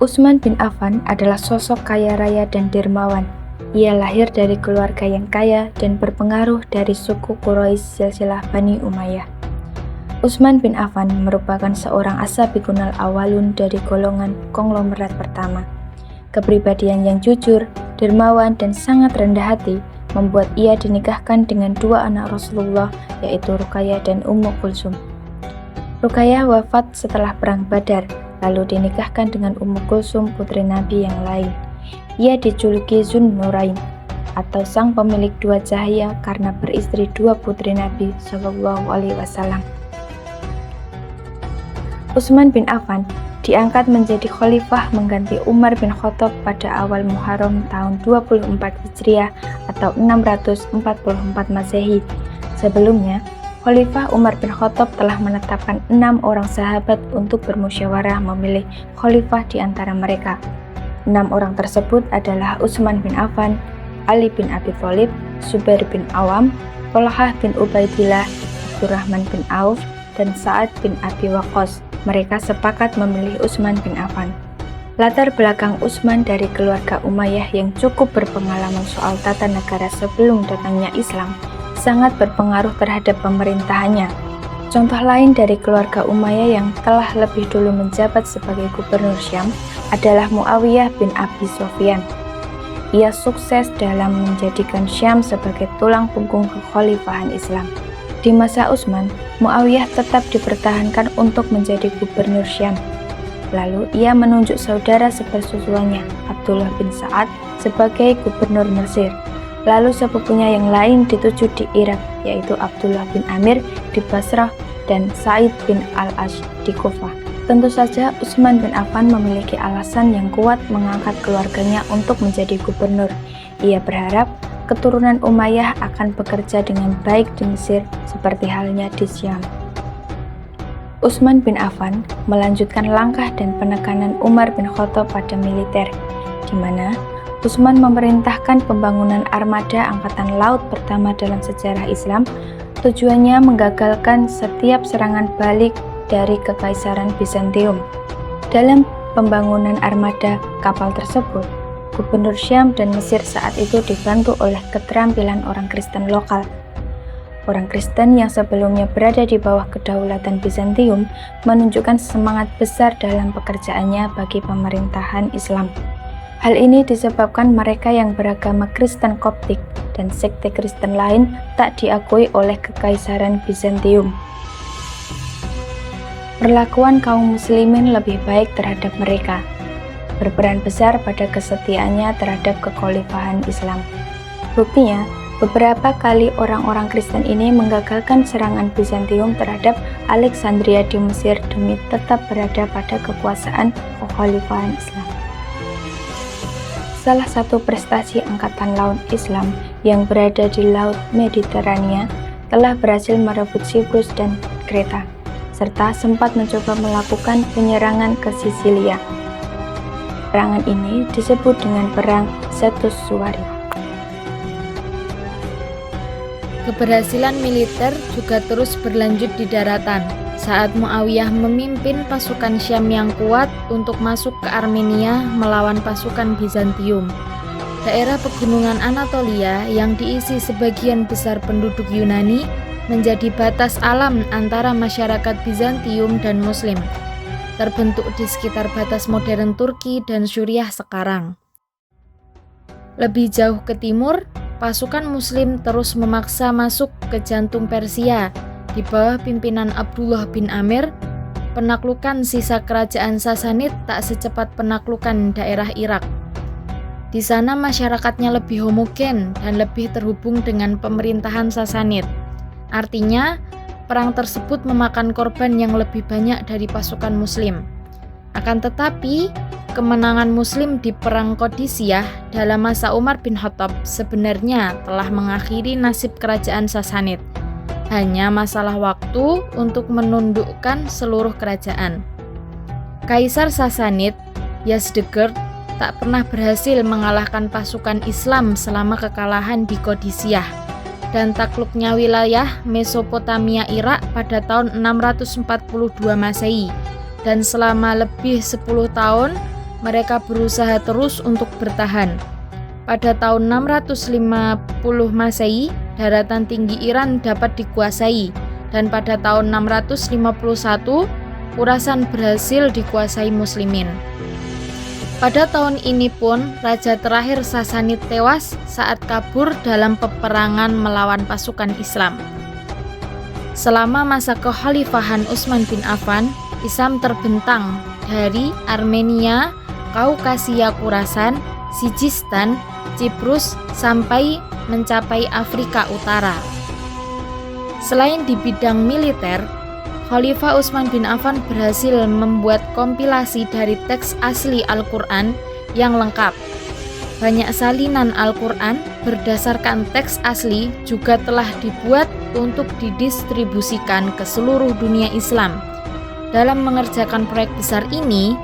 Utsman bin Affan adalah sosok kaya raya dan dermawan. Ia lahir dari keluarga yang kaya dan berpengaruh dari suku Quraisy silsilah Bani Umayyah. Utsman bin Affan merupakan seorang as-sabiqunal awwalun dari golongan konglomerat pertama. Kepribadian yang jujur, dermawan, dan sangat rendah hati membuat ia dinikahkan dengan dua anak Rasulullah, yaitu Ruqayyah dan Ummu Kulsum. Ruqayyah wafat setelah perang Badar, lalu dinikahkan dengan Ummu Kulsum, putri Nabi yang lain. Ia dijuluki Zun Nurain, atau sang pemilik dua cahaya karena beristri dua putri Nabi SAW. Utsman bin Affan diangkat menjadi khalifah mengganti Umar bin Khattab pada awal Muharram tahun 24 Hijriah atau 644 Masehi. Sebelumnya, Khalifah Umar bin Khattab telah menetapkan 6 orang sahabat untuk bermusyawarah memilih khalifah di antara mereka. 6 orang tersebut adalah Utsman bin Affan, Ali bin Abi Thalib, Zubair bin Awam, Thalhah bin Ubaidillah, Abdurrahman bin Auf, dan Sa'ad bin Abi Waqqas. Mereka sepakat memilih Utsman bin Affan. Latar belakang Utsman dari keluarga Umayyah yang cukup berpengalaman soal tata negara sebelum datangnya Islam sangat berpengaruh terhadap pemerintahannya. Contoh lain dari keluarga Umayyah yang telah lebih dulu menjabat sebagai gubernur Syam adalah Muawiyah bin Abi Sufyan. Ia sukses dalam menjadikan Syam sebagai tulang punggung kekhalifahan Islam. Di masa Utsman, Muawiyah tetap dipertahankan untuk menjadi gubernur Syam. Lalu ia menunjuk saudara sepersusuannya, Abdullah bin Sa'ad, sebagai gubernur Mesir. Lalu sepupunya yang lain dituju di Irak, yaitu Abdullah bin Amir di Basrah dan Sa'id bin al-Ash di Kufah. Tentu saja Utsman bin Affan memiliki alasan yang kuat mengangkat keluarganya untuk menjadi gubernur. Ia berharap keturunan Umayyah akan bekerja dengan baik di Mesir seperti halnya di Syam. Utsman bin Affan melanjutkan langkah dan penekanan Umar bin Khattab pada militer, di mana Utsman memerintahkan pembangunan armada angkatan laut pertama dalam sejarah Islam. Tujuannya menggagalkan setiap serangan balik dari Kekaisaran Bizantium. Dalam pembangunan armada kapal tersebut, Gubernur Syam dan Mesir saat itu dibantu oleh keterampilan orang Kristen lokal. Orang Kristen yang sebelumnya berada di bawah kedaulatan Bizantium menunjukkan semangat besar dalam pekerjaannya bagi pemerintahan Islam. Hal ini disebabkan mereka yang beragama Kristen Koptik dan sekte Kristen lain tak diakui oleh Kekaisaran Bizantium. Perlakuan kaum muslimin lebih baik terhadap mereka berperan besar pada kesetiaannya terhadap kekhalifahan Islam. Buktinya, beberapa kali orang-orang Kristen ini menggagalkan serangan Bizantium terhadap Alexandria di Mesir demi tetap berada pada kekuasaan kekhalifahan Islam. Salah satu prestasi Angkatan Laut Islam yang berada di Laut Mediterania telah berhasil merebut Siprus dan Kreta, serta sempat mencoba melakukan penyerangan ke Sisilia. Perangan ini disebut dengan Perang Setus Suwari. Keberhasilan militer juga terus berlanjut di daratan saat Muawiyah memimpin pasukan Syam yang kuat untuk masuk ke Armenia melawan pasukan Bizantium. Daerah pegunungan Anatolia yang diisi sebagian besar penduduk Yunani menjadi batas alam antara masyarakat Bizantium dan Muslim, terbentuk di sekitar batas modern Turki dan Suriah sekarang. Lebih jauh ke timur, pasukan Muslim terus memaksa masuk ke jantung Persia di bawah pimpinan Abdullah bin Amir. Penaklukan sisa kerajaan Sasanid tak secepat penaklukan daerah Irak. Di sana masyarakatnya lebih homogen dan lebih terhubung dengan pemerintahan Sasanid. Artinya, perang tersebut memakan korban yang lebih banyak dari pasukan Muslim. Akan tetapi, kemenangan Muslim di Perang Qadisiyah dalam masa Umar bin Khattab sebenarnya telah mengakhiri nasib kerajaan Sasanid. Hanya masalah waktu untuk menundukkan seluruh kerajaan. Kaisar Sasanid, Yazdegerd, tak pernah berhasil mengalahkan pasukan Islam selama kekalahan di Qadisiyah dan takluknya wilayah Mesopotamia Irak pada tahun 642 Masehi, dan selama lebih 10 tahun mereka berusaha terus untuk bertahan. Pada tahun 650 Masehi, daratan tinggi Iran dapat dikuasai, dan pada tahun 651, Khurasan berhasil dikuasai Muslimin. Pada tahun ini pun, raja terakhir Sasanid tewas saat kabur dalam peperangan melawan pasukan Islam. Selama masa kekhalifahan Utsman bin Affan, Islam terbentang dari Armenia, Kaukasia Khurasan, Sijistan, Ciprus, sampai mencapai Afrika Utara. Selain di bidang militer, Khalifah Utsman bin Affan berhasil membuat kompilasi dari teks asli Al-Quran yang lengkap. Banyak salinan Al-Quran berdasarkan teks asli juga telah dibuat untuk didistribusikan ke seluruh dunia Islam. Dalam mengerjakan proyek besar ini,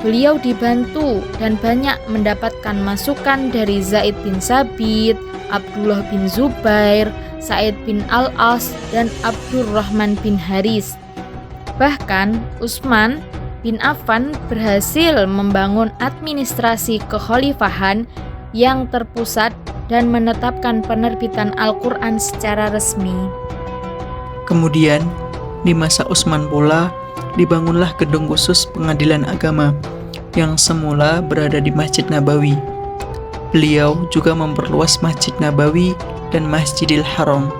beliau dibantu dan banyak mendapatkan masukan dari Zaid bin Sabit, Abdullah bin Zubair, Sa'id bin Al-As, dan Abdurrahman bin Haris. Bahkan, Utsman bin Affan berhasil membangun administrasi kekhalifahan yang terpusat dan menetapkan penerbitan Al-Quran secara resmi. Kemudian, di masa Utsman pula, dibangunlah gedung khusus pengadilan agama yang semula berada di Masjid Nabawi. Beliau juga memperluas Masjid Nabawi dan Masjidil Haram.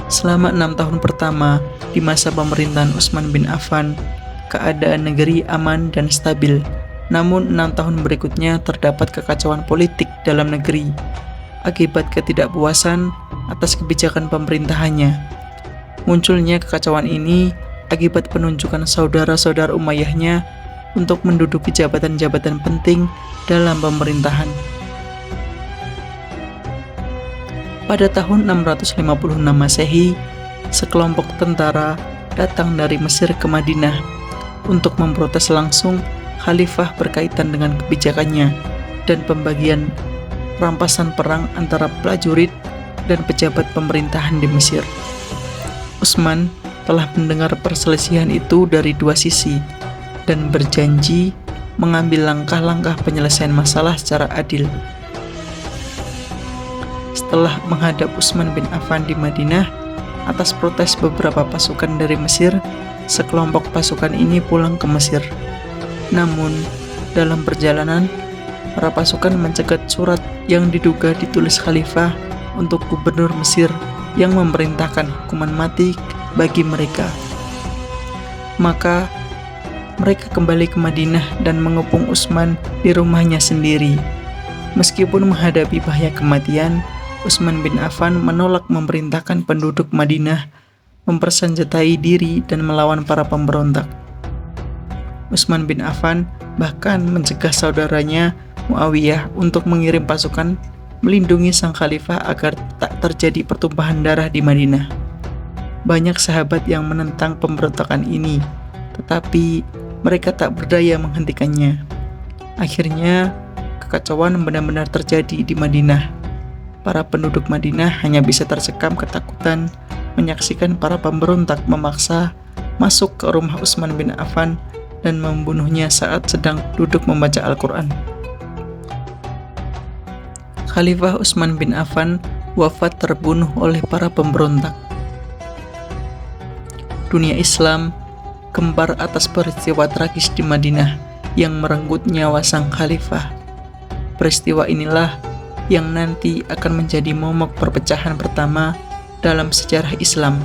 Selama 6 tahun pertama di masa pemerintahan Utsman bin Affan, keadaan negeri aman dan stabil. Namun 6 tahun berikutnya terdapat kekacauan politik dalam negeri akibat ketidakpuasan atas kebijakan pemerintahannya. Munculnya kekacauan ini akibat penunjukan saudara-saudara Umayyahnya untuk menduduki jabatan-jabatan penting dalam pemerintahan. Pada tahun 656 Masehi, sekelompok tentara datang dari Mesir ke Madinah untuk memprotes langsung khalifah berkaitan dengan kebijakannya dan pembagian rampasan perang antara prajurit dan pejabat pemerintahan di Mesir. Utsman telah mendengar perselisihan itu dari dua sisi dan berjanji mengambil langkah-langkah penyelesaian masalah secara adil. Setelah menghadap Utsman bin Affan di Madinah atas protes beberapa pasukan dari Mesir, sekelompok pasukan ini pulang ke Mesir. Namun, dalam perjalanan, para pasukan mencegat surat yang diduga ditulis khalifah untuk gubernur Mesir yang memerintahkan hukuman mati bagi mereka. Maka, mereka kembali ke Madinah dan mengepung Utsman di rumahnya sendiri. Meskipun menghadapi bahaya kematian, Utsman bin Affan menolak memerintahkan penduduk Madinah mempersenjatai diri dan melawan para pemberontak. Utsman bin Affan bahkan mencegah saudaranya Muawiyah untuk mengirim pasukan melindungi sang khalifah agar tak terjadi pertumpahan darah di Madinah. Banyak sahabat yang menentang pemberontakan ini, tetapi mereka tak berdaya menghentikannya. Akhirnya, kekacauan benar-benar terjadi di Madinah. Para penduduk Madinah hanya bisa tersekam ketakutan menyaksikan para pemberontak memaksa masuk ke rumah Utsman bin Affan dan membunuhnya saat sedang duduk membaca Al-Quran. Khalifah Utsman bin Affan wafat terbunuh oleh para pemberontak. Dunia Islam kembar atas peristiwa tragis di Madinah yang merenggut nyawa sang khalifah. Peristiwa inilah yang nanti akan menjadi momok perpecahan pertama dalam sejarah Islam.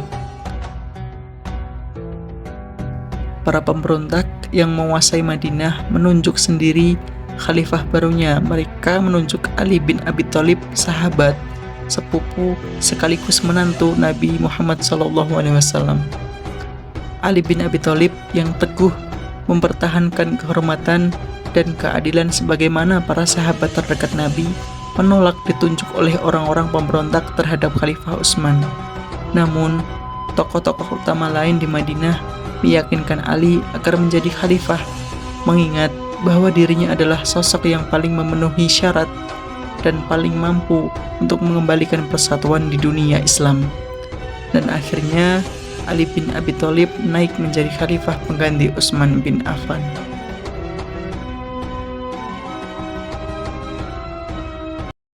Para pemberontak yang menguasai Madinah menunjuk sendiri khalifah barunya. Mereka menunjuk Ali bin Abi Thalib, sahabat, sepupu, sekaligus menantu Nabi Muhammad SAW. Ali bin Abi Thalib yang teguh mempertahankan kehormatan dan keadilan sebagaimana para sahabat terdekat Nabi, menolak ditunjuk oleh orang-orang pemberontak terhadap Khalifah Utsman. Namun, tokoh-tokoh utama lain di Madinah meyakinkan Ali agar menjadi khalifah, mengingat bahwa dirinya adalah sosok yang paling memenuhi syarat dan paling mampu untuk mengembalikan persatuan di dunia Islam. Dan akhirnya, Ali bin Abi Thalib naik menjadi khalifah pengganti Utsman bin Affan.